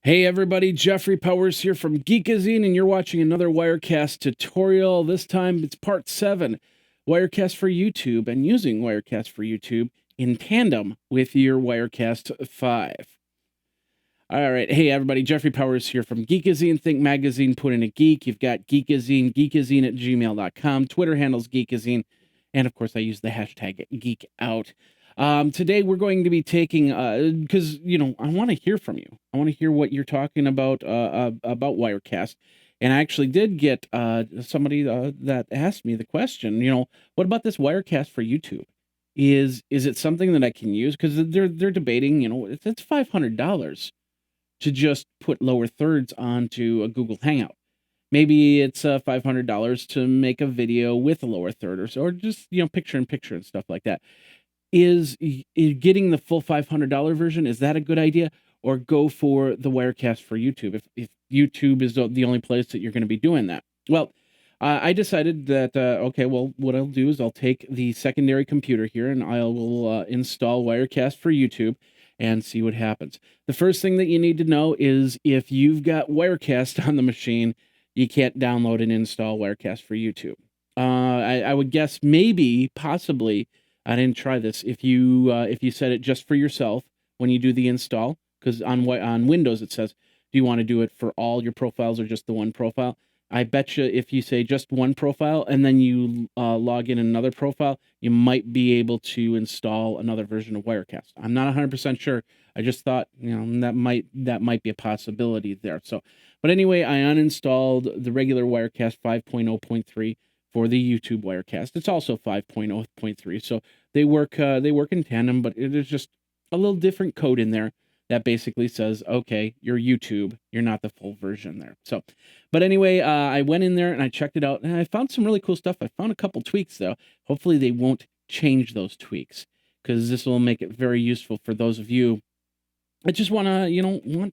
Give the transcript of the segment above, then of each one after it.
Hey everybody, Jeffrey Powers here from Geekazine, and you're watching another Wirecast tutorial. This time it's part 7, Wirecast for YouTube, and using Wirecast for YouTube in tandem with your Wirecast 5. All right, hey everybody, Jeffrey Powers here from Geekazine. Think magazine, put in a geek. You've got Geekazine, geekazine@gmail.com, Twitter handles Geekazine, and of course I use the hashtag GeekOut. Today we're going to be taking, because, I want to hear from you. I want to hear what you're talking about Wirecast. And I actually did get somebody that asked me the question, what about this Wirecast for YouTube? Is it something that I can use? Because they're debating, it's $500 to just put lower thirds onto a Google Hangout. Maybe it's $500 to make a video with a lower third, or just picture in picture and stuff like that. Is getting the full $500 version, is that a good idea? Or go for the Wirecast for YouTube if YouTube is the only place that you're going to be doing that? Well, I decided that, okay, well, what I'll do is I'll take the secondary computer here and I will install Wirecast for YouTube and see what happens. The first thing that you need to know is if you've got Wirecast on the machine, you can't download and install Wirecast for YouTube. I would guess maybe, possibly, I didn't try this. If you set it just for yourself when you do the install, because on Windows it says, do you want to do it for all your profiles or just the one profile? I bet you if you say just one profile and then you log in another profile, you might be able to install another version of Wirecast. I'm not 100% sure. I just thought, that might be a possibility there. So, but anyway, I uninstalled the regular Wirecast 5.0.3 for the YouTube Wirecast. It's also 5.0.3, so they work in tandem, but there's just a little different code in there that basically says, okay, you're YouTube, you're not the full version there. So, but anyway, I went in there and I checked it out, and I found some really cool stuff. I found a couple tweaks, though. Hopefully they won't change those tweaks, because this will make it very useful for those of you that just want to, want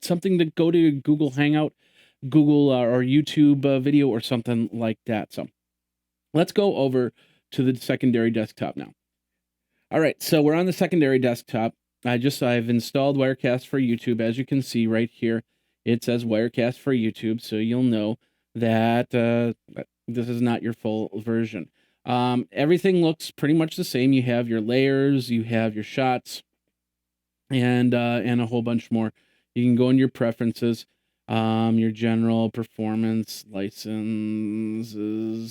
something to go to Google Hangout, Google or YouTube video or something like that. So let's go over to the secondary desktop now. All right, so we're on the secondary desktop. I've installed Wirecast for YouTube. As you can see right here, it says Wirecast for YouTube, so you'll know that this is not your full version. Everything looks pretty much the same. You have your layers, you have your shots, and a whole bunch more. You can go into your preferences, your general performance, licenses,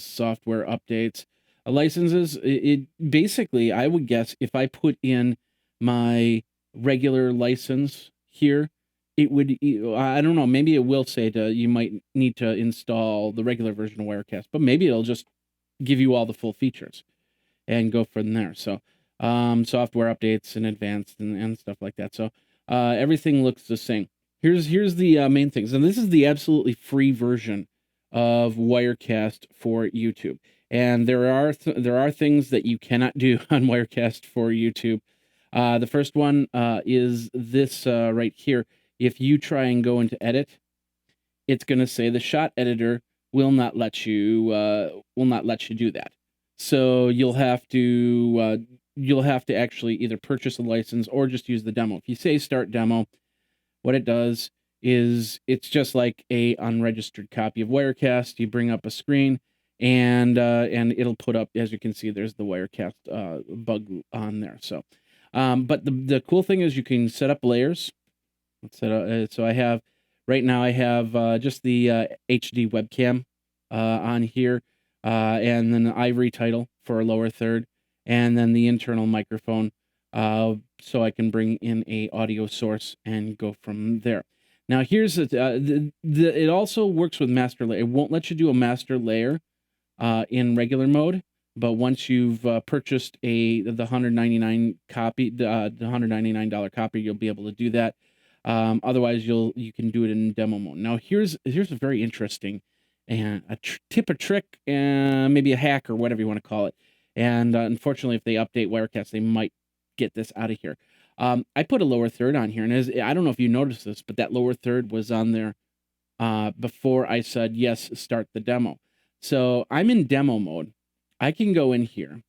software updates. Licenses, it basically, I would guess if I put in my regular license here, it would, I don't know, maybe it will say you might need to install the regular version of Wirecast, but maybe it'll just give you all the full features and go from there. So, software updates and advanced and stuff like that. So, everything looks the same. Here's the main things, and this is the absolutely free version of Wirecast for YouTube. And there are things that you cannot do on Wirecast for YouTube. The first one is this right here. If you try and go into edit, it's going to say the shot editor will not let you do that. So you'll have to actually either purchase a license or just use the demo. If you say start demo, what it does is it's just like a unregistered copy of Wirecast. You bring up a screen and it'll put up, as you can see, there's the Wirecast bug on there. So, but the cool thing is you can set up layers. So I have right now I have just the HD webcam on here, and then the Ivory title for a lower third, and then the internal microphone, so I can bring in a audio source and go from there. Now here's it also works with master layer. It won't let you do a master layer in regular mode, but once you've purchased the $199 copy, the $199 copy, you'll be able to do that. Otherwise, you can do it in demo mode. Now here's a very interesting and a trick, and maybe a hack or whatever you want to call it. And unfortunately, if they update Wirecast, they might get this out of here. I put a lower third on here, and I don't know if you noticed this, but that lower third was on there before I said yes, start the demo. So I'm in demo mode. I can go in here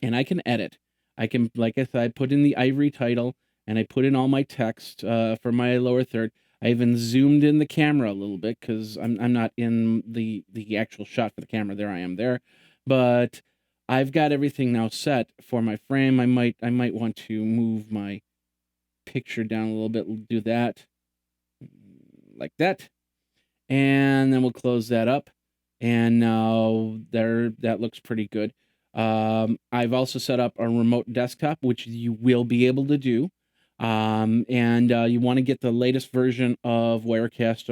and I can edit. I can, like I said, put in the Ivory title and I put in all my text for my lower third. I even zoomed in the camera a little bit because I'm not in the actual shot for the camera. There I am there, but I've got everything now set for my frame. I might want to move my picture down a little bit. We'll do that like that, and then we'll close that up. And now that looks pretty good. I've also set up a remote desktop, which you will be able to do. And you want to get the latest version of Wirecast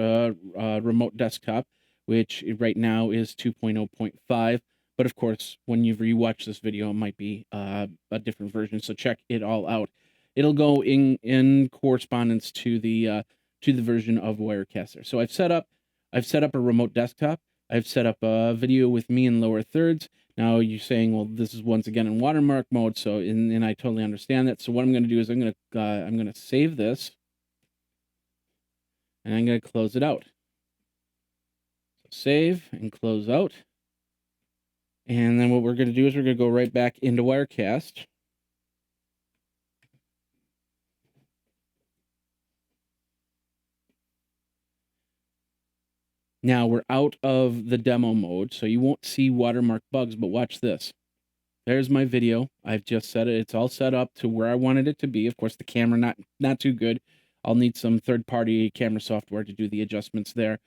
remote desktop, which right now is 2.0.5. But of course, when you rewatch this video, it might be a different version. So check it all out. It'll go in correspondence to the version of Wirecaster. So I've set up a remote desktop. I've set up a video with me in lower thirds. Now you're saying, well, this is once again in watermark mode, so and I totally understand that. So what I'm going to do is I'm going to save this, and I'm going to close it out. So save and close out, and then what we're going to do is we're going to go right back into Wirecast. Now we're out of the demo mode, so you won't see watermark bugs, but watch this. There's my video. I've just set it. It's all set up to where I wanted it to be. Of course, the camera not too good. I'll need some third-party camera software to do the adjustments there.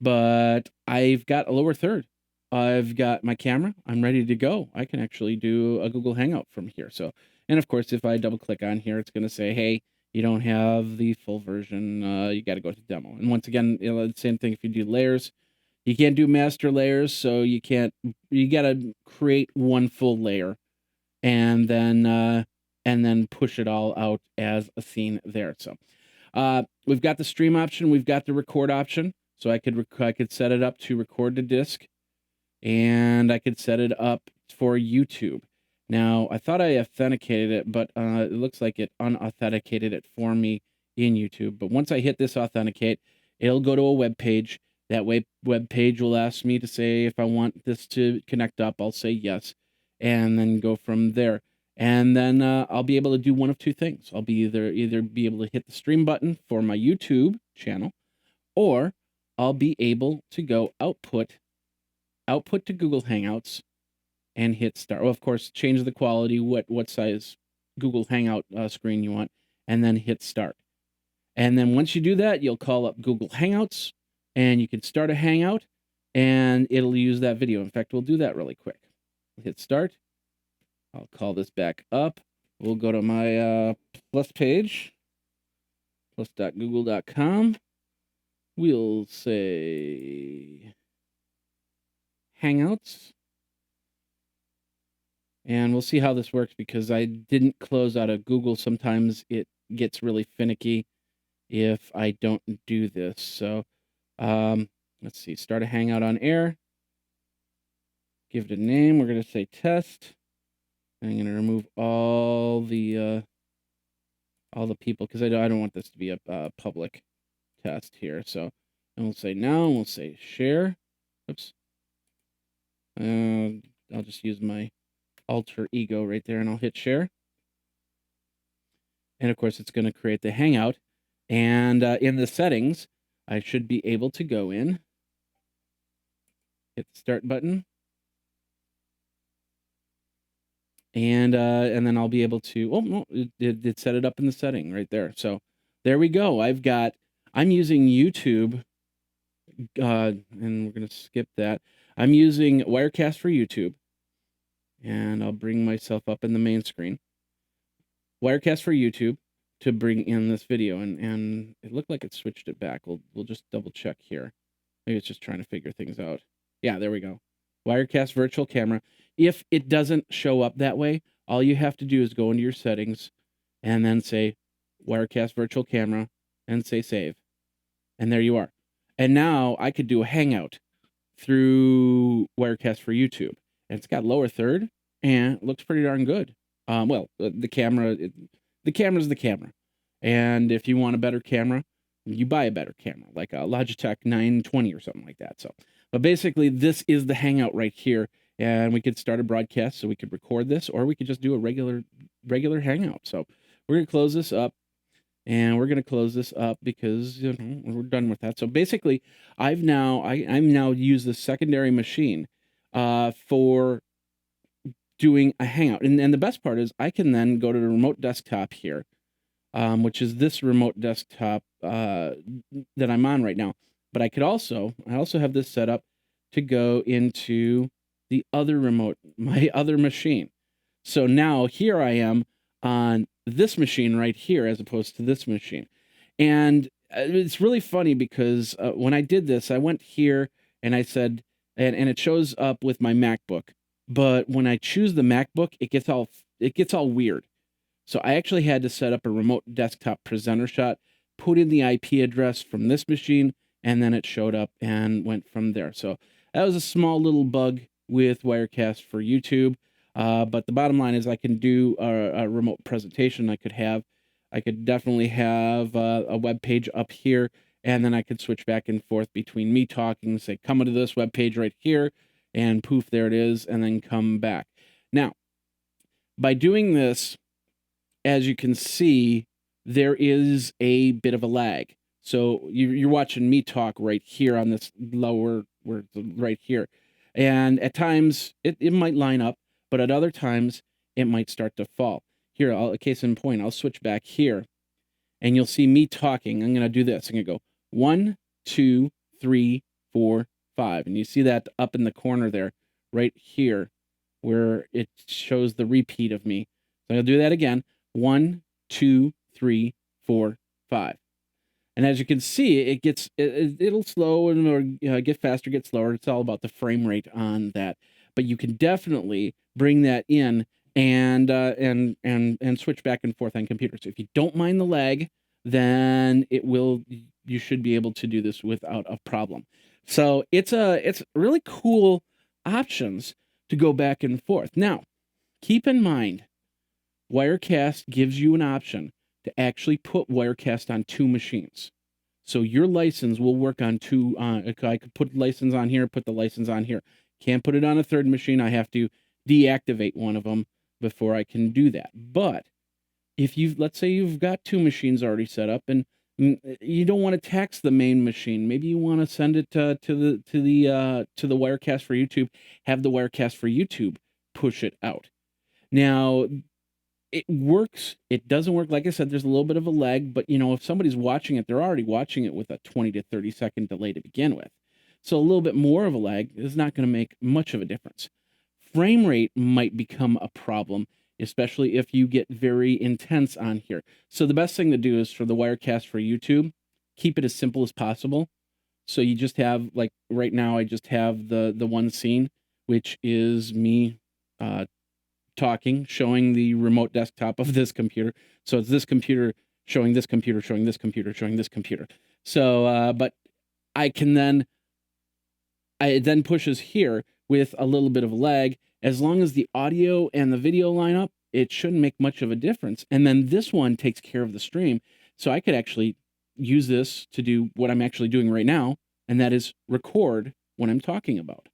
But I've got a lower third. I've got my camera. I'm ready to go. I can actually do a Google Hangout from here. So, and of course, if I double-click on here, it's going to say, hey, you don't have the full version. You got to go to demo. And once again, the same thing if you do layers. You can't do master layers, so you got to create one full layer and then push it all out as a scene there. So we've got the stream option, we've got the record option. So I could set it up to record to disk, and I could set it up for YouTube. Now, I thought I authenticated it, but it looks like it unauthenticated it for me in YouTube. But once I hit this authenticate, it'll go to a web page. That web page will ask me to say if I want this to connect up. I'll say yes, and then go from there. And then I'll be able to do one of two things. I'll be either be able to hit the stream button for my YouTube channel, or I'll be able to go output to Google Hangouts and hit start. Well, of course, change the quality, what size Google Hangout screen you want, and then hit start. And then once you do that, you'll call up Google Hangouts, and you can start a Hangout, and it'll use that video. In fact, we'll do that really quick. Hit start. I'll call this back up. We'll go to my plus page, plus.google.com. We'll say Hangouts. And we'll see how this works because I didn't close out of Google. Sometimes it gets really finicky if I don't do this. So let's see, start a Hangout on air. Give it a name. We're going to say test. I'm going to remove all the people because I don't want this to be a public test here. So, and we'll say now, and we'll say share. Oops. I'll just use my alter ego right there, and I'll hit share. And of course, it's going to create the Hangout. And in the settings, I should be able to go in, hit the start button, and then I'll be able to. Oh no, it set it up in the setting right there. So there we go. I'm using YouTube, and we're going to skip that. I'm using Wirecast for YouTube, and I'll bring myself up in the main screen. Wirecast for YouTube to bring in this video, and it looked like it switched it back. We'll just double check here. Maybe it's just trying to figure things out. Yeah, there we go. Wirecast virtual camera. If it doesn't show up that way, all you have to do is go into your settings and then say Wirecast virtual camera and say save. And there you are. And now I could do a Hangout through Wirecast for YouTube. And it's got lower third and it looks pretty darn good. Well, the camera's the camera. And if you want a better camera, you buy a better camera, like a Logitech 920 or something like that. So, but basically this is the Hangout right here. And we could start a broadcast so we could record this, or we could just do a regular Hangout. So we're going to close this up. And we're going to close this up because we're done with that. So basically, I'm now used the secondary machine for doing a Hangout. And the best part is I can then go to the remote desktop here, which is this remote desktop that I'm on right now. But I also have this set up to go into the other remote, my other machine. So now here I am on this machine right here as opposed to this machine. And it's really funny because when I did this, I went here and I said, and it shows up with my MacBook. But when I choose the MacBook, it gets all weird. So I actually had to set up a remote desktop presenter shot, put in the IP address from this machine, and then it showed up and went from there. So that was a small little bug with Wirecast for YouTube. But the bottom line is I can do a remote presentation. I could definitely have a web page up here, and then I could switch back and forth between me talking, say, come to this web page right here, and poof, there it is, and then come back. Now, by doing this, as you can see, there is a bit of a lag. So you're watching me talk right here on this lower, right here. And at times, it might line up, but at other times, it might start to fall. Here, a case in point, I'll switch back here, and you'll see me talking. I'm going to do this. I'm going to go 1, 2, 3, 4, 5. And you see that up in the corner there, right here, where it shows the repeat of me. So I'll do that again. 1, 2, 3, 4, 5. And as you can see, it'll slow and or get faster, get slower. It's all about the frame rate on that. But you can definitely bring that in and switch back and forth on computers. So if you don't mind the lag, then you should be able to do this without a problem. So it's really cool options to go back and forth. Now, keep in mind, Wirecast gives you an option to actually put Wirecast on 2 machines. So your license will work on 2. I could put license on here, put the license on here. Can't put it on a 3rd machine. I have to deactivate one of them before I can do that. But if let's say you've got 2 machines already set up and you don't want to tax the main machine. Maybe you want to send it to the Wirecast for YouTube. Have the Wirecast for YouTube push it out. Now, it works. It doesn't work. Like I said, there's a little bit of a lag, but if somebody's watching it, they're already watching it with a 20 to 30 second delay to begin with. So a little bit more of a lag is not going to make much of a difference. Frame rate might become a problem, especially if you get very intense on here. So the best thing to do is for the Wirecast for YouTube, keep it as simple as possible. So you just have, like right now, I just have the one scene, which is me talking, showing the remote desktop of this computer. So it's this computer showing this computer, showing this computer, showing this computer. So, but it then pushes here with a little bit of a lag. As long as the audio and the video line up, it shouldn't make much of a difference. And then this one takes care of the stream. So I could actually use this to do what I'm actually doing right now, and that is record what I'm talking about.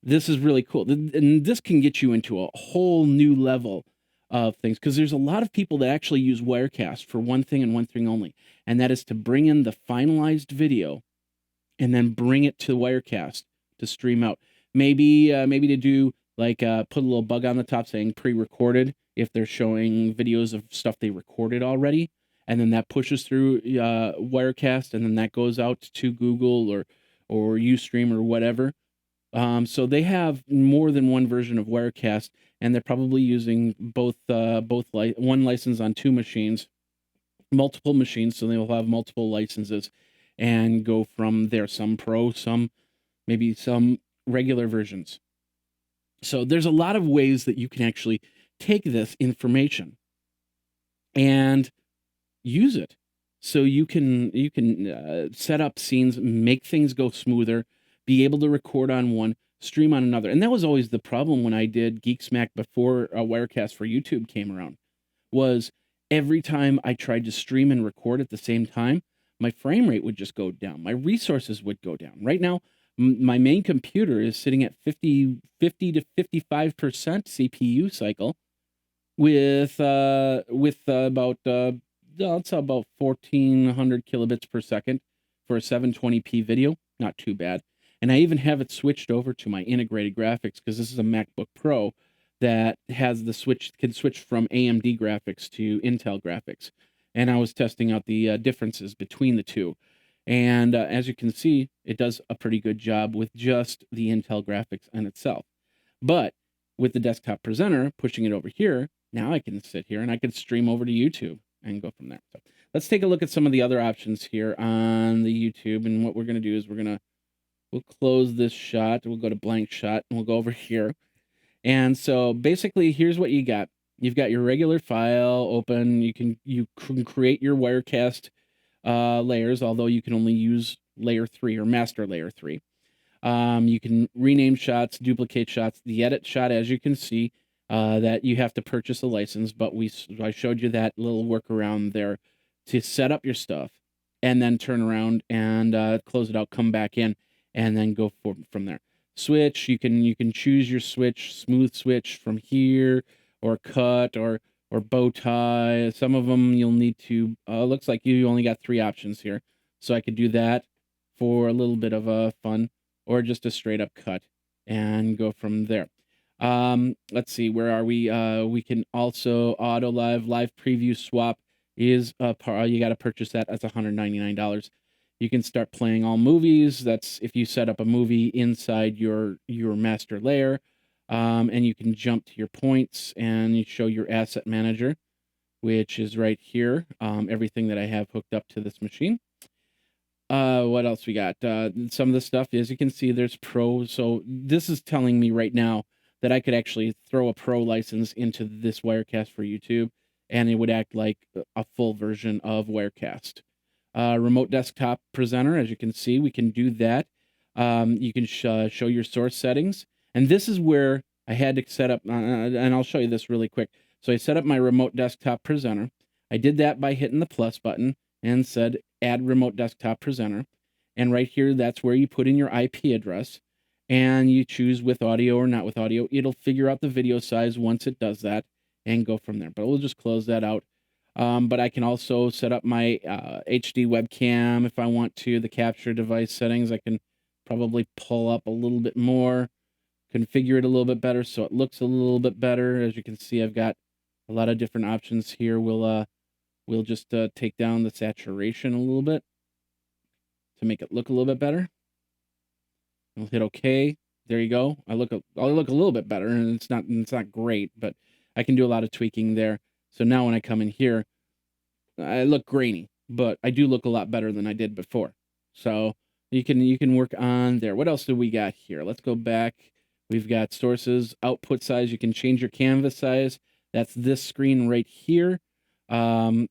This is really cool. And this can get you into a whole new level of things, because there's a lot of people that actually use Wirecast for one thing and one thing only, and that is to bring in the finalized video and then bring it to Wirecast to stream out. Maybe to do like put a little bug on the top saying pre-recorded if they're showing videos of stuff they recorded already, and then that pushes through Wirecast, and then that goes out to Google or Ustream or whatever. So they have more than one version of Wirecast, and they're probably using one license on 2 machines, multiple machines, so they will have multiple licenses and go from there. Some pro, maybe some regular versions. So there's a lot of ways that you can actually take this information and use it. So you can set up scenes, make things go smoother, be able to record on one, stream on another. And that was always the problem when I did Geeksmack before Wirecast for YouTube came around, was every time I tried to stream and record at the same time, my frame rate would just go down. My resources would go down. Right now, my main computer is sitting at 50 to 55% CPU cycle with about it's about 1400 kilobits per second for a 720p video. Not too bad. And I even have it switched over to my integrated graphics because this is a MacBook Pro that has can switch from AMD graphics to Intel graphics. And I was testing out the differences between the two. And as you can see, it does a pretty good job with just the Intel graphics in itself. But with the desktop presenter, pushing it over here, now I can sit here and I can stream over to YouTube and go from there. So let's take a look at some of the other options here on the YouTube. And what we're going to do is we'll close this shot. We'll go to blank shot and we'll go over here. And so basically, here's what you got. You've got your regular file open. You can create your Wirecast layers, although you can only use layer 3 or master layer 3. You can rename shots, duplicate shots. The edit shot, as you can see, that you have to purchase a license, but I showed you that little workaround there to set up your stuff and then turn around and close it out, come back in, and then go from there. Switch, you can choose your switch, smooth switch from here, or cut, or bow tie. Some of them you'll need to, looks like you only got 3 options here. So I could do that for a little bit of fun, or just a straight up cut and go from there. Let's see, where are we? We can also auto live preview swap is you got to purchase that. That's $199. You can start playing all movies. That's if you set up a movie inside your master layer. And you can jump to your points and you show your asset manager, which is right here. Everything that I have hooked up to this machine. What else we got? Some of the stuff, as you can see, there's pro. So this is telling me right now that I could actually throw a pro license into this Wirecast for YouTube, and it would act like a full version of Wirecast. Remote desktop presenter, as you can see, we can do that. You can show your source settings. And this is where I had to set up, and I'll show you this really quick. So I set up my remote desktop presenter. I did that by hitting the plus button and said, add remote desktop presenter. And right here, that's where you put in your IP address. And you choose with audio or not with audio. It'll figure out the video size once it does that and go from there. But we'll just close that out. But I can also set up my HD webcam if I want to. The capture device settings, I can probably pull up a little bit more, configure it a little bit better so it looks a little bit better. As you can see, I've got a lot of different options here. We'll just take down the saturation a little bit to make it look a little bit better. We'll hit OK. There you go. I look a little bit better, and it's not great, but I can do a lot of tweaking there. So now when I come in here, I look grainy, but I do look a lot better than I did before. So you can work on there. What else do we got here? Let's go back. We've got sources, output size. You can change your canvas size. That's this screen right here. To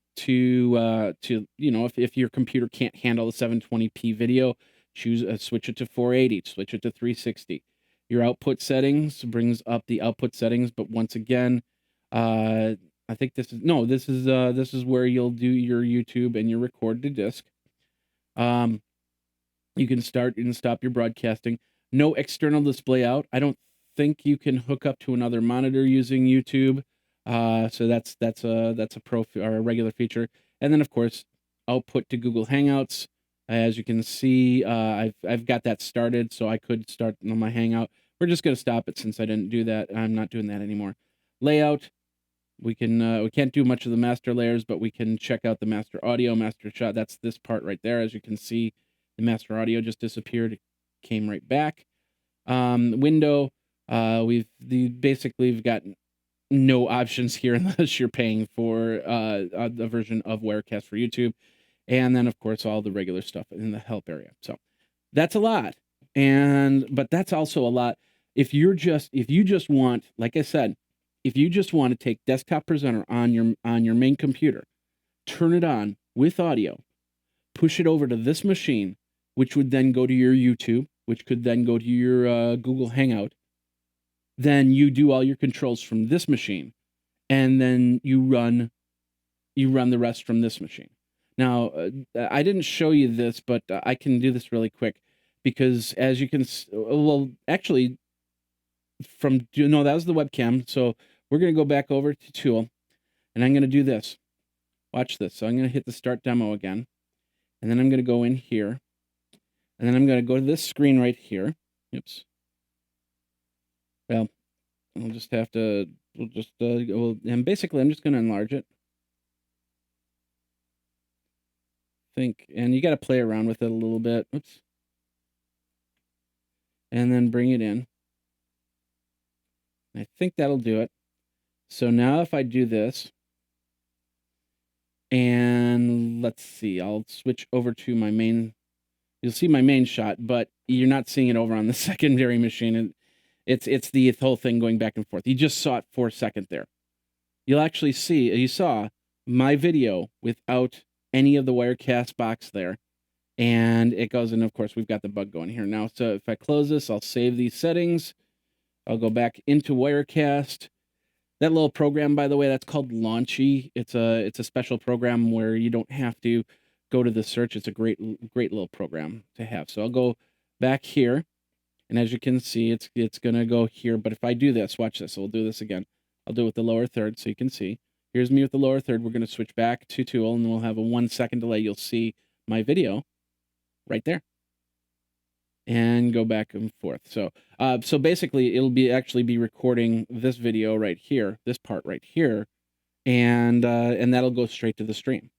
if your computer can't handle the 720p video, switch it to 480, switch it to 360. Your output settings brings up the output settings, but once again, I think this is where you'll do your YouTube and your record to disk. You can start and stop your broadcasting. No external display out. I don't think you can hook up to another monitor using YouTube. So that's a pro or a regular feature. And then of course, output to Google Hangouts. As you can see, I've got that started, so I could start on my Hangout. We're just going to stop it since I didn't do that. I'm not doing that anymore. Layout. We can't do much of the master layers, but we can check out the master audio, master shot. That's this part right there. As you can see, the master audio just disappeared. It came right back. Window. We've got no options here unless you're paying for the version of Wirecast for YouTube. And then, of course, all the regular stuff in the help area. So that's a lot. But that's also a lot if you just want, like I said, if you just want to take Desktop Presenter on your main computer, turn it on with audio, push it over to this machine, which would then go to your YouTube, which could then go to your Google Hangout. Then you do all your controls from this machine, and then you run the rest from this machine. Now, I didn't show you this, but I can do this really quick because as you can, well, actually, that was the webcam. So we're going to go back over to Tool, and I'm going to do this. Watch this. So I'm going to hit the start demo again, and then I'm going to go in here, and then I'm going to go to this screen right here. Oops. Well, I'll just have to, and basically I'm just going to enlarge it. And you got to play around with it a little bit. Oops. And then bring it in. I think that'll do it. So now if I do this, and let's see, I'll switch over to my main. You'll see my main shot, but you're not seeing it over on the secondary machine. And it's the whole thing going back and forth. You just saw it for a second there. You'll actually see, you saw my video without any of the Wirecast box there. And it goes, and of course, we've got the bug going here now. So if I close this, I'll save these settings. I'll go back into Wirecast. That little program, by the way, that's called Launchy. It's a special program where you don't have to go to the search. It's a great little program to have. So I'll go back here, and as you can see, it's gonna go here. But if I do this, watch this. So we'll do this again. I'll do it with the lower third, so you can see. Here's me with the lower third. We're gonna switch back to Tool, and then we'll have a 1 second delay. You'll see my video right there, and go back and forth. So so basically it'll actually be recording this video right here, this part right here, and that'll go straight to the stream.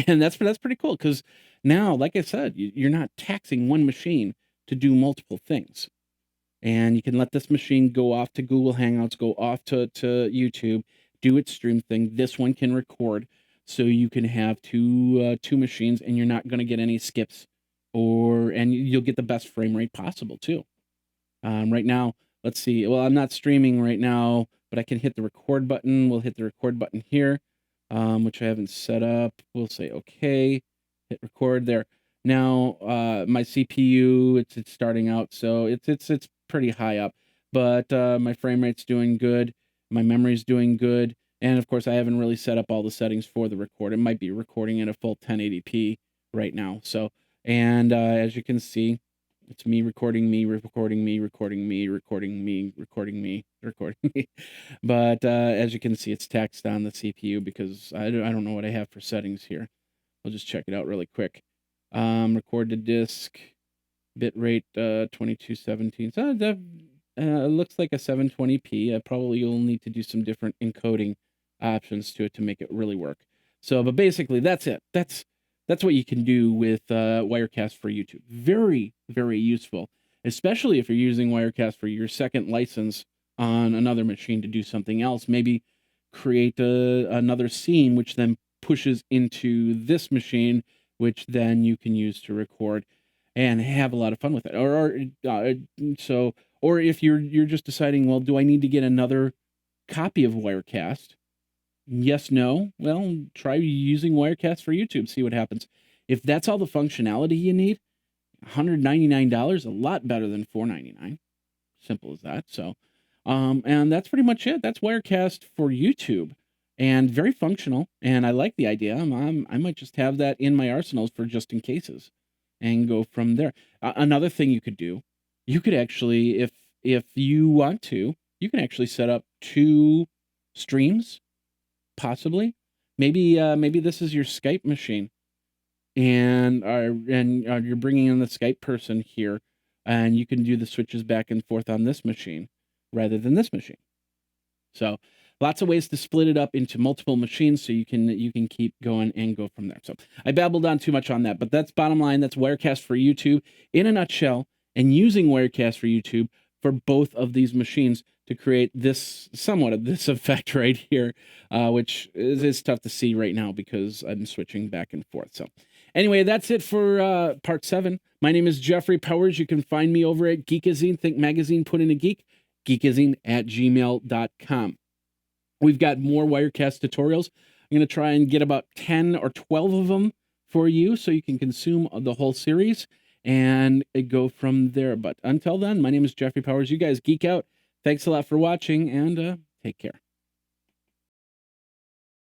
And that's pretty cool, because now, like I said, you're not taxing one machine to do multiple things. And you can let this machine go off to Google Hangouts, go off to YouTube, do its stream thing. This one can record, so you can have two machines, and you're not going to get any skips, and you'll get the best frame rate possible too. Right now, let's see. Well, I'm not streaming right now, but I can hit the record button. We'll hit the record button here, which I haven't set up. We'll say okay, hit record there. Now, my CPU, it's starting out, so it's pretty high up, but my frame rate's doing good. My memory's doing good. And of course, I haven't really set up all the settings for the record. It might be recording at a full 1080p right now. So, and as you can see, it's me recording me, recording me, recording me, recording me, recording me, recording me. But as you can see, it's taxed on the CPU because I don't know what I have for settings here. I'll just check it out really quick. Record to disk, bitrate 2217. So that looks like a 720p. Probably you'll need to do some different encoding options to it to make it really work. So, but basically that's it. That's what you can do with Wirecast for YouTube. Very, very useful, especially if you're using Wirecast for your second license on another machine to do something else. Maybe create another scene, which then pushes into this machine, which then you can use to record and have a lot of fun with it. Or if you're just deciding, well, do I need to get another copy of Wirecast? Yes, no. Well, try using Wirecast for YouTube, see what happens. If that's all the functionality you need, $199, a lot better than $499. Simple as that. So, and that's pretty much it. That's Wirecast for YouTube, and very functional. And I like the idea. I might just have that in my arsenals for just in cases, and go from there. Another thing you could do, you could actually, if you want to, you can actually set up 2 streams. Possibly, maybe this is your Skype machine, and you're bringing in the Skype person here, and you can do the switches back and forth on this machine rather than this machine. So lots of ways to split it up into multiple machines, so you can keep going and go from there. So I babbled on too much on that, but that's bottom line. That's Wirecast for YouTube in a nutshell, and using Wirecast for YouTube for both of these machines to create this somewhat of this effect right here, which is tough to see right now because I'm switching back and forth. So anyway, that's it for part 7. My name is Jeffrey Powers. You can find me over at Geekazine, Think Magazine, put in a geek, geekazine@gmail.com. We've got more Wirecast tutorials. I'm going to try and get about 10 or 12 of them for you so you can consume the whole series and go from there. But until then, my name is Jeffrey Powers. You guys geek out. Thanks a lot for watching, and take care.